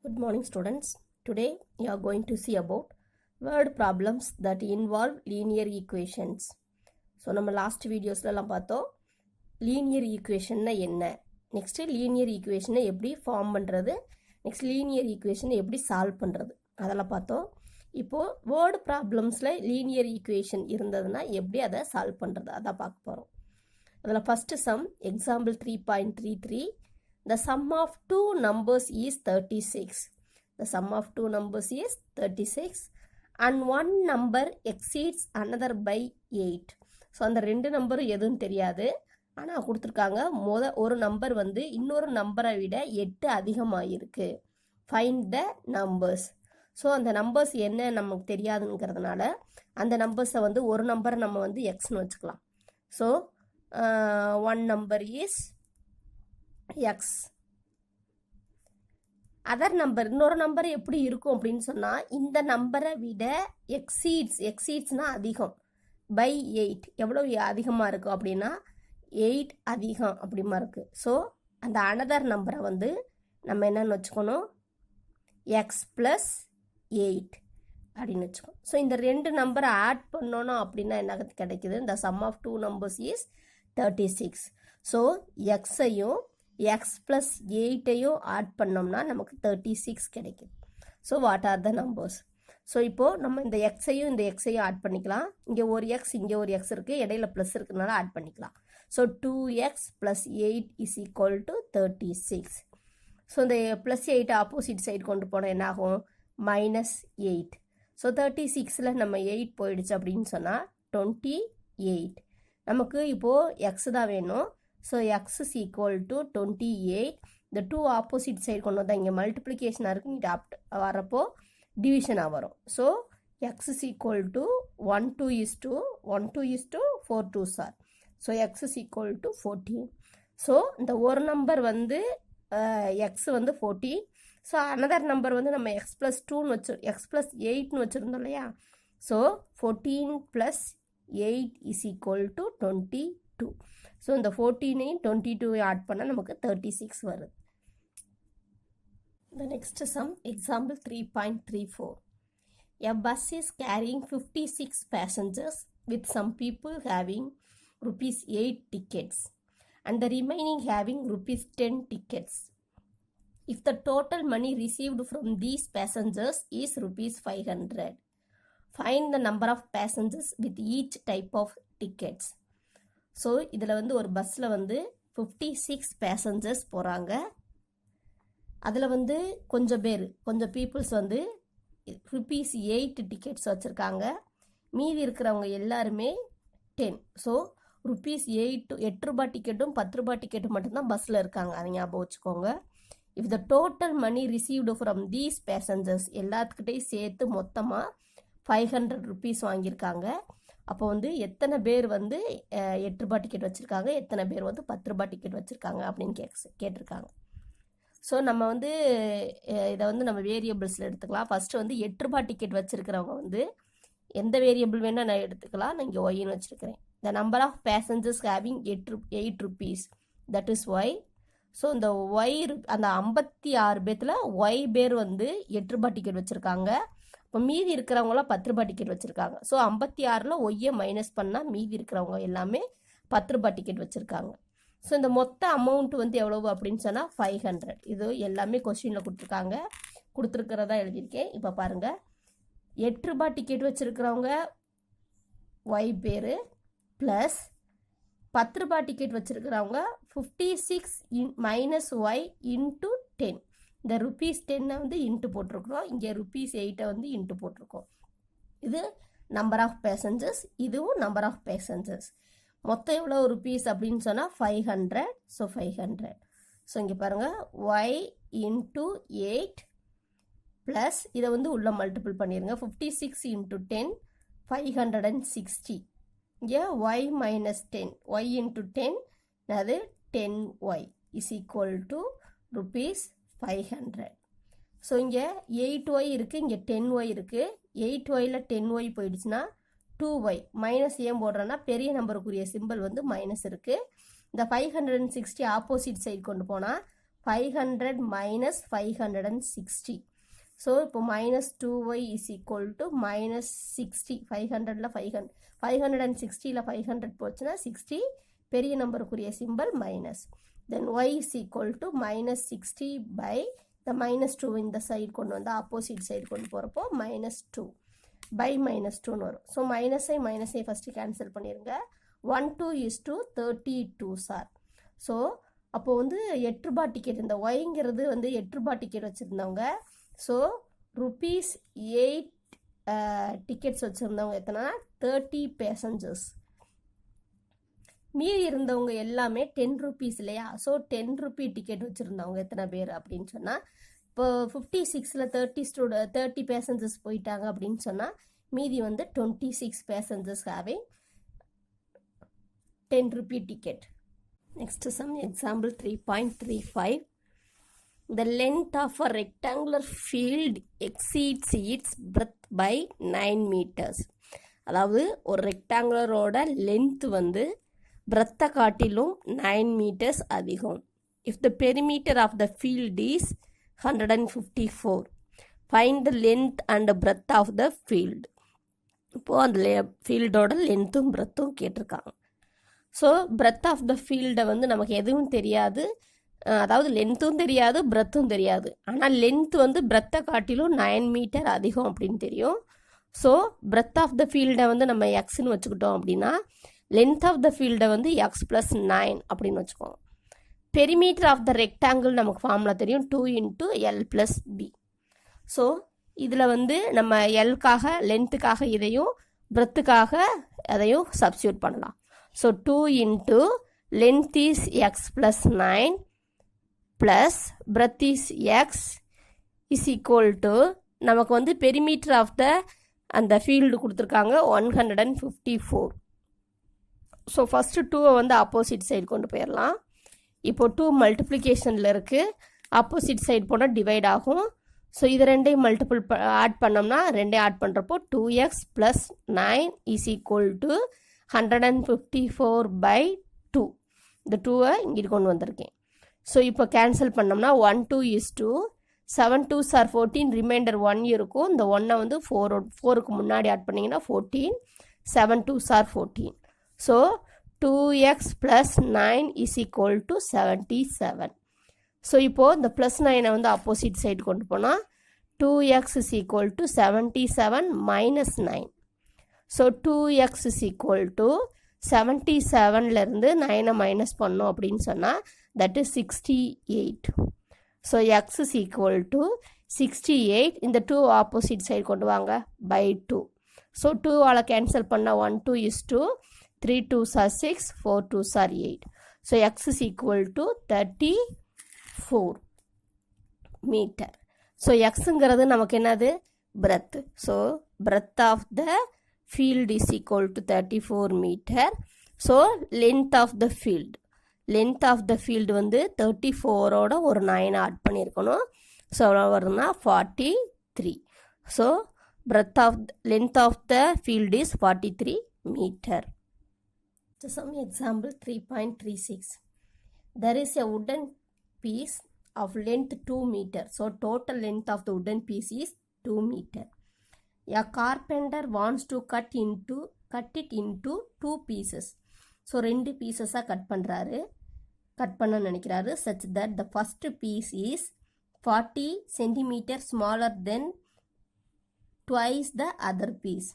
Good morning students. Today you are going to see about word problems that involve linear equations. So நம்ம last videosலாம் பார்த்தோம் linear equation என்ன, next linear equation எப்படி form பண்றது, next linear equation எப்படி solve பண்றது அதெல்லாம் பார்த்தோம். இப்போ word problemsல linear equation இருந்ததுன்னா எப்படி அதை solve பண்றது அத பார்க்க போறோம். அதல first sum example 3.33. The sum of two numbers is 36. The sum of two numbers is 36 and one number exceeds another by 8. So அந்த ரெண்டு நம்பர் எதுவும் தெரியாது. ஆனா கொடுத்திருக்காங்க ஒரு நம்பர் வந்து இன்னொரு நம்பரை விட 8 அதிகமாக இருக்கு. Find the numbers. So அந்த நம்பர்ஸ் என்ன நமக்கு தெரியாதுங்கிறதுனால அந்த நம்பர்ஸை வந்து ஒரு நம்பரை நம்ம வந்து x னு வச்சுக்கலாம். So one number is x. Other number இன்னொரு நம்பர் எப்படி இருக்கும் அப்படின்னு சொன்னா இந்த நம்பரை விட எக்ஸீட்ஸ்னா அதிகம் பை 8 எவ்வளவு அதிகமா இருக்கும் அப்படின்னா 8 அதிகம் அப்படிமா இருக்கு. ஸோ அந்த அனதர் நம்பரை வந்து நம்ம என்னன்னு வச்சுக்கணும் எக்ஸ் பிளஸ் 8 அப்படின்னு வச்சுக்கணும். ஸோ இந்த ரெண்டு நம்பரை ஆட் பண்ணணும் அப்படின்னா என்ன கிடைக்குது, இந்த sum of two numbers is 36. So எக்ஸையும் எக்ஸ் ப்ளஸ் 8ஐயும் ஆட் பண்ணோம்னா நமக்கு 36 கிடைக்குது. So what are the numbers? So இப்போது நம்ம இந்த எக்ஸையும் இந்த எக்ஸையும் ஆட் பண்ணிக்கலாம். இங்கே ஒரு எக்ஸ் இங்கே ஒரு எக்ஸ் இருக்குது, இடையில ப்ளஸ் இருக்குனால ஆட் பண்ணிக்கலாம். So 2x plus 8 is equal to 36. So இந்த ப்ளஸ் 8 ஆப்போசிட் சைடு கொண்டு போனால் என்ன ஆகும், -8. ஸோ 36ல் நம்ம 8 போயிடுச்சு அப்படின்னு சொன்னால் 28. நமக்கு இப்போது எக்ஸ் தான் வேணும். So x is equal to 28. The two opposite side கொண்டு வந்தால் இங்கே மல்டிப்ளிகேஷனாக இருக்குது, இங்கே வரப்போ டிவிஷனாக வரும். So x is equal to 1 2 is to 1 2 is to 4 2s are. So x is equal to 14. So இந்த ஒரு நம்பர் வந்து x வந்து 14. ஸோ அனதர் நம்பர் வந்து நம்ம x plus 2னு x plus 8னு வச்சுருந்தோம் இல்லையா. So 14 plus 8 is equal to 22. So இந்த 14ஐயும் 22ஐயும் add பண்ணால் நமக்கு 36 வருது. The next sum, example 3.34. A bus is carrying 56 passengers with some people having ₹8 tickets and the remaining having ₹10 tickets. If the total money received from these passengers is ₹500, find the number of passengers with each type of tickets. So இதில் வந்து ஒரு பஸ்ஸில் வந்து 56 passengers போகிறாங்க. அதில் வந்து கொஞ்சம் peoples வந்து ₹8 டிக்கெட்ஸ் வச்சுருக்காங்க. மீதி இருக்கிறவங்க எல்லாருமே 10. ஸோ ₹8 டிக்கெட்டும் 10 டிக்கெட்டும் மட்டும்தான் பஸ்ஸில் இருக்காங்க, அதை ஞாபகம் வச்சுக்கோங்க. If the total money received from these passengers எல்லாத்துக்கிட்டையும் சேர்த்து மொத்தமாக ₹500 வாங்கியிருக்காங்க. அப்போ வந்து எத்தனை பேர் வந்து ₹8 டிக்கெட் வச்சுருக்காங்க, எத்தனை பேர் வந்து ₹10 டிக்கெட் வச்சுருக்காங்க அப்படின்னு கேட்டிருக்காங்க. ஸோ நம்ம வந்து இதை வந்து நம்ம வேரியபிள்ஸில் எடுத்துக்கலாம். ஃபஸ்ட்டு வந்து ₹8 டிக்கெட் வச்சுருக்கிறவங்க வந்து எந்த வேரியபிள் வேணால் நான் எடுத்துக்கலாம். நான் இங்கே ஒய்ன்னு வச்சுருக்கிறேன். The number of passengers having ₹8 that is Y. So இந்த ஒய் அந்த 56 பேர்த்தில் ஒய் பேர் வந்து ₹8 டிக்கெட் வச்சுருக்காங்க. இப்போ மீதி இருக்கிறவங்களாம் ₹10 டிக்கெட் வச்சுருக்காங்க. ஸோ 56ல் ஒய்யை மைனஸ் பண்ணால் மீதி இருக்கிறவங்க எல்லாமே ₹10 டிக்கெட் வச்சுருக்காங்க. ஸோ இந்த மொத்த அமௌண்ட் வந்து எவ்வளவு அப்படின்னு சொன்னால் 500. இது எல்லாமே கொஸ்டினில் கொடுத்துருக்கிறதா எழுதியிருக்கேன். இப்போ பாருங்கள், ₹8 டிக்கெட் வச்சுருக்கிறவங்க ஒய் பேர் ப்ளஸ் ₹10 டிக்கெட் வச்சுருக்கிறவங்க 56 மைனஸ் ஒய் இன்ட்டு 10. இந்த ₹10 வந்து இன்ட்டு போட்டிருக்கிறோம், இங்கே ₹8 வந்து இன்ட்டு போட்டிருக்கோம். இது நம்பர் ஆஃப் பேசஞ்சர்ஸ், இதுவும் நம்பர் ஆஃப் பேசஞ்சர்ஸ். மொத்தம் எவ்வளோ ருபீஸ் அப்படின்னு சொன்னால் 500. ஸோ 500. ஸோ இங்கே பாருங்கள், ஒய் இன்ட்டு 8 ப்ளஸ் இதை வந்து உள்ளே மல்டிபிள் பண்ணிடுங்க. 56 இன்ட்டு 10 560. இங்கே ஒய் மைனஸ் 10 ஒய் இன்ட்டு 10 அது 10y is equal to ₹500. So இங்கே 8y இருக்குது, இங்கே 10y இருக்குது. 8yல 10y போயிடுச்சுன்னா 2y மைனஸ் ஏன் போடுறேன்னா பெரிய நம்பருக்குரிய சிம்பிள் வந்து மைனஸ் இருக்குது. இந்த 560 ஆப்போசிட் சைடு கொண்டு போனால் 500 minus 560. ஸோ இப்போ -2y is equal to -60. 500ல் 560ல் 500 போச்சுன்னா 60 பெரிய நம்பருக்குரிய symbol minus. Then y is equal to -60 by the -2 இந்த சைடு கொண்டு வந்து ஆப்போசிட் சைடு கொண்டு போகிறப்போ -2 by -2ன்னு வரும். ஸோ மைனஸை ஃபஸ்ட்டு கேன்சல் பண்ணிடுங்க. 1 2 is to 32 சார். ஸோ அப்போ வந்து 8 ரூபா டிக்கெட், இந்த ஒய்ங்கிறது வந்து 8 ரூபா டிக்கெட் வச்சுருந்தவங்க, ஸோ ₹8 டிக்கெட்ஸ் வச்சுருந்தவங்க எத்தனை 30 பேசஞ்சர்ஸ். மீதி இருந்தவங்க எல்லாமே 10 rupees இல்லையா? ஸோ 10 rupee டிக்கெட் வச்சுருந்தவங்க எத்தனை பேர் அப்படின்னு சொன்னால், இப்போ 56ல் 30 பேசஞ்சர்ஸ் போயிட்டாங்க அப்படின்னு சொன்னால் மீதி வந்து 26 passengers having 10 rupee ticket. Next sum, example 3.35. The length of a rectangular field exceeds its breadth by 9 meters. அதாவது ஒரு ரெக்டாங்குலரோட லென்த் வந்து breadth காட்டிலும் 9 meters அதிகம். If the perimeter of the field is 154, find the length and breadth of the field. இப்போ அந்த ஃபீல்டோட லென்த்தும் பிரெத்தும் கேட்டிருக்காங்க. So breadth of the ஃபீல்டை வந்து நமக்கு எதுவும் தெரியாது, அதாவது லென்த்தும் தெரியாது பிரெத்தும் தெரியாது. ஆனால் லென்த் வந்து பிரெத்தை காட்டிலும் 9 மீட்டர் அதிகம் அப்படின்னு தெரியும். ஸோ பிரெத் ஆஃப் த ஃபீல்டை வந்து நம்ம எக்ஸ்ன்னு வச்சுக்கிட்டோம் அப்படின்னா லென்த் ஆஃப் த ஃபீல்டை வந்து x + 9 அப்படின்னு வச்சுக்கோங்க. பெரிமீட்டர் ஆஃப் த ரெக்டாங்கிள் நமக்கு ஃபார்முலா தெரியும், 2 × L + B. ஸோ இதில் வந்து நம்ம எல்காக லென்த்துக்காக இதையும் பிரெத்துக்காக அதையும் சப்ஸ்டியூட் பண்ணலாம். So 2 × length is x + 9 plus breadth is x is equal to நமக்கு வந்து பெரிமீட்டர் ஆஃப் த அந்த ஃபீல்டு கொடுத்துருக்காங்க 154. ஸோ ஃபஸ்ட்டு 2 வந்து ஆப்போசிட் சைடு கொண்டு போயிடலாம். இப்போ 2 மல்டிப்ளிகேஷனில் இருக்குது, ஆப்போசிட் சைடு போனால் டிவைட் ஆகும். ஸோ இது ரெண்டையும் ஆட் பண்ணோம்னா ரெண்டையும் ஆட் பண்ணுறப்போ 2x + 9 is equal to 154/2. இந்த 2வை இங்கிட்டு கொண்டு வந்திருக்கேன். ஸோ இப்போ கேன்சல் பண்ணோம்னா 1 2 is 2, 7 2s are 14, ரிமைண்டர் 1 இருக்கும். இந்த 1 வந்து 4க்கு முன்னாடி ஆட் பண்ணிங்கன்னா 14, 7 2s are 14. So 2x + 9 is equal to 77. So இப்போது இந்த +9 வந்து ஆப்போசிட் சைடு கொண்டு போனால் 2x is equal to 77 minus 9. So 2x is equal to 77லேருந்து 9 minus பண்ணோம் அப்படின்னு சொன்னால் that is 68. So x is equal to 68. இந்த 2 ஆப்போசிட் சைடு கொண்டு வாங்க by 2. ஸோ 2ஆல் கேன்சல் பண்ணால் 1 2 is 2, 3 2s are 6, 4 2s are 8. So x is equal to 34 metre. So எக்ஸுங்கிறது நமக்கு என்னது breadth. So breadth of the field is equal to 34 meter. So length of the field வந்து 34ஓட ஒரு 9 add பண்ணியிருக்கணும். So வரும்னா 43. So length of the field is 43 meter. Some example 3.36. There is a wooden piece of length 2 meter. So total length of the wooden piece is 2 meter. A carpenter wants to cut it into 2 pieces. So 2 பீசஸாக cut பண்ண நினைக்கிறாரு. such that the first piece is 40 centimeter smaller than twice the other piece.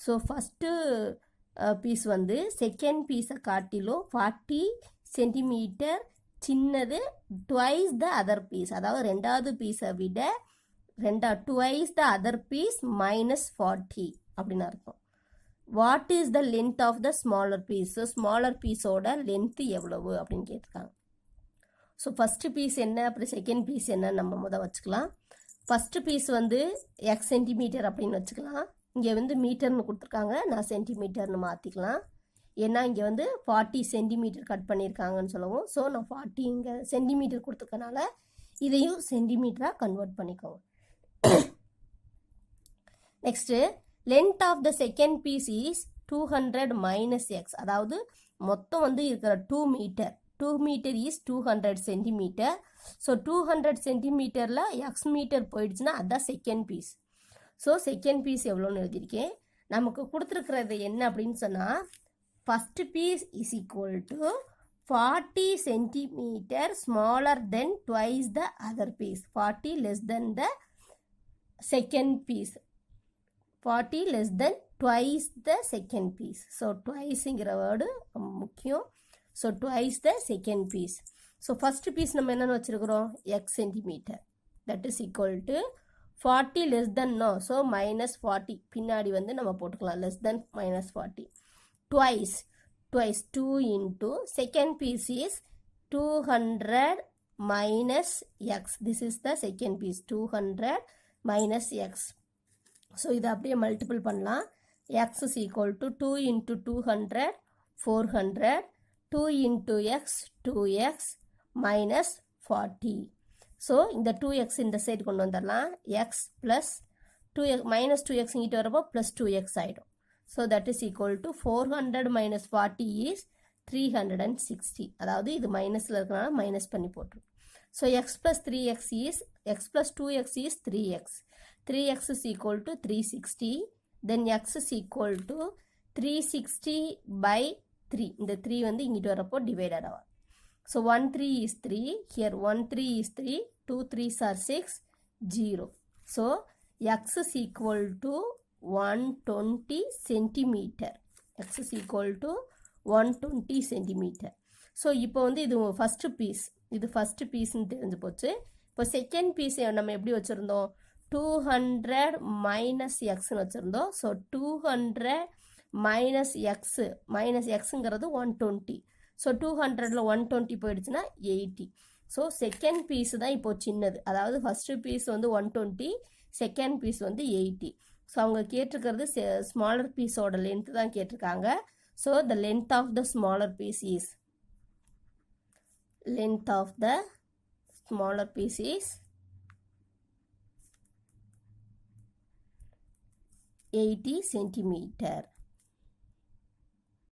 So first piece வந்து second பீஸை காட்டிலும் 40 centimetre சின்னது, twice the other piece, அதாவது ரெண்டாவது பீஸை விட twice the other piece -40 அப்படின்னு அர்த்தம். What is the length of the smaller piece? Smaller பீஸோட லென்த்து எவ்வளவு அப்படின்னு கேட்டிருக்காங்க. ஸோ ஃபஸ்ட்டு பீஸ் என்ன, அப்புறம் செகண்ட் பீஸ் என்னன்னு நம்ம வச்சுக்கலாம். ஃபஸ்ட்டு பீஸ் வந்து x சென்டிமீட்டர் அப்படின்னு வச்சுக்கலாம். இங்கே வந்து மீட்டர்னு கொடுத்துருக்காங்க, நான் சென்டிமீட்டர்னு மாற்றிக்கலாம். ஏன்னா இங்கே வந்து 40 சென்டிமீட்டர் கட் பண்ணியிருக்காங்கன்னு சொல்லவும், ஸோ நான் 40 இங்கே சென்டிமீட்டர் கொடுத்துருக்கனால இதையும் சென்டிமீட்டராக கன்வெர்ட் பண்ணிக்கோங்க. Next length of the second piece is 200 - x. அதாவது மொத்தம் வந்து இருக்கிற 2 metre 2 meter is 200 centimeter. So 200 centimeterல x meter போயிடுச்சுன்னா அதான் second piece. So second piece எவ்வளோன்னு எழுதியிருக்கேன். நமக்கு கொடுத்துருக்கிறது என்ன அப்படின்னு சொன்னால் first piece is equal to 40 centimeter smaller than twice the other piece. 40 less than the second piece. 40 less than twice the second piece. So twiceங்கிற வேர்டு முக்கியம். So twice the second piece. So first piece நம்ம என்னன்னு வச்சிருக்கிறோம் x centimeter. That is equal to 40 less than no. So minus 40. பின்னாடி வந்து நம்ம போட்டுக்கலாம் less than minus 40. Twice 2 into second piece is 200 minus x. This is the second piece 200 minus x. So இதை அப்படியே multiple பண்ணலாம். x is equal to 2 into 200 400. 2 into x 2x minus 40. So இந்த 2x இந்த side கொண்டு வந்துடலாம். x plus 2x minus 2x இங்கிட்டு வரப்போ plus 2x ஆகிடும். So that is equal to 400 minus 40 is 360. அதாவது இது மைனஸில் இருக்கிறனால மைனஸ் பண்ணி போட்டுரும். So x plus 3x is x plus 2x is 3x. 3x is equal to 360. Then x is equal to 360 by 3. இந்த 3 வந்து இங்கிட்டு வரப்போ டிவைடட் ஆகும். So 1 3 is 3. Here 1 3 is 3. 2 3s are 6. 0. So x is equal to 120 centimeter. X is equal to 120 centimeter. So இப்போ வந்து இது first piece. இது first பீஸ்ன்னு தெரிஞ்சு போச்சு. இப்போ செகண்ட் பீஸ் நம்ம எப்படி வச்சுருந்தோம் 200 மைனஸ் எக்ஸ்ன்னு வச்சுருந்தோம். ஸோ 200 மைனஸ் எக்ஸு மைனஸ் எக்ஸுங்கிறது 120. ஸோ 200ல் 120 போயிடுச்சுன்னா 80. ஸோ செகண்ட் பீஸ் தான் இப்போது சின்னது. அதாவது ஃபஸ்ட்டு பீஸ் வந்து 120, செகண்ட் பீஸ் வந்து 80. ஸோ அவங்க கேட்டிருக்கிறது ஸ்மாலர் பீஸோட லென்த்து தான் கேட்டிருக்காங்க. So the length of the smaller piece is length of the smaller piece is 80 centimeter.